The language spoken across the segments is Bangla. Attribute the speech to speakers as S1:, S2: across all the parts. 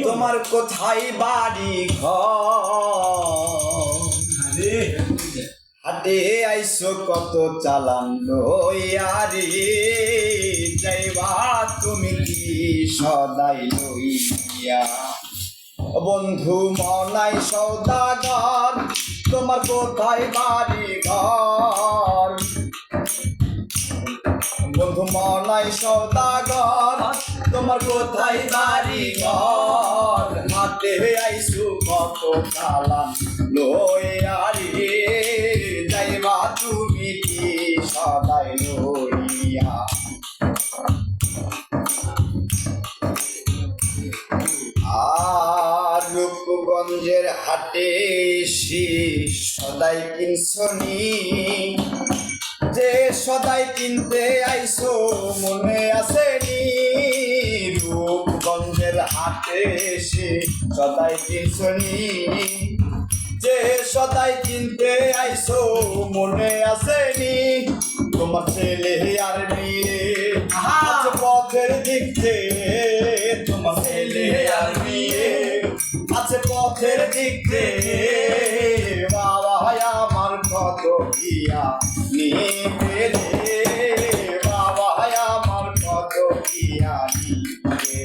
S1: তোমার কোথায় বাড়ি ঘর, হাটে আইসো কত চালান লইয়ারি, যাইবা তুমি কি সদাই লইয়া। বন্ধু মনাই সৌদাগর, তোমার কোথায় বাড়ি ঘর, বন্ধু মনাই সৌদাগর, তোমার কোথায় বাড়ি ঘর, হাতে আইসু কত চালান লইয়ারি, যাইবা তুমি কি সদাই লইয়া। আর রূপগঞ্জের হাটে সদাই কিনছনি, যে সদাই কিনতে আইসো মনে আসেনি। রূপগঞ্জের হাটে সদাই কিনছনি, যে সদাই কিনতে আইসো মনে আসেনি। তোমার ছেলে আর মেয়ে আছে পথের দিক থেকে, তোমার ছেলে আর মেয়ে আছে পথের দিক থেকে। বাবা আমার কত কিয়া নিবে রে, বাবা আমার কত কিয়া নিবে।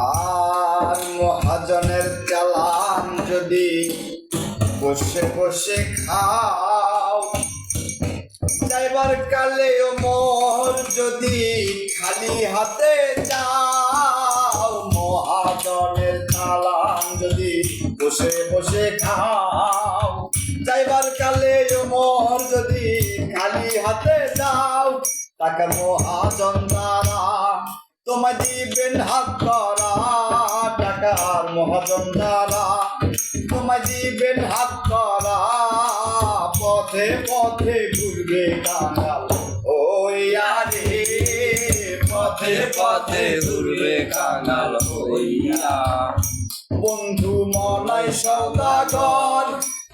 S1: আর মহাজনের চালান যদি বসে বসে খাও, যাইবার কালে মোর যদি খালি হাতে যাও। মহাজনের চালান যদি বসে বসে খাও, যাইবার কালে মোর যদি খালি হাতে যাও। টাকার মহাজন দ্বারা তোমায় দিবেন হাত করা, টাকার মহাজন দ্বারা তোমায় দিবেন হাত করা। পথে পথে ঘুরবে কাঙাল হইয়া রে, পথে পথে ঘুরবে কাঙাল হইয়া। বন্ধু মনাই সদাগর,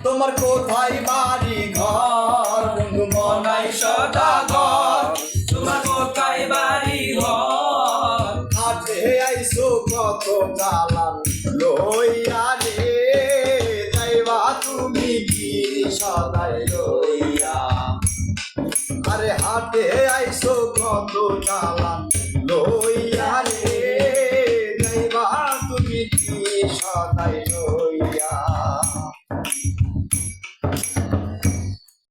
S1: তোমার কোথায় বাড়ি ঘর, বন্ধু মনাই সদাগর,
S2: তোমার কোথায় বাড়ি ঘর,
S1: হাটে আইসো কত চালান লইয়া রে, যাইবা তুমি কি সদাই লইয়া। আরে হাটে আইসো কত চালান লইয়া।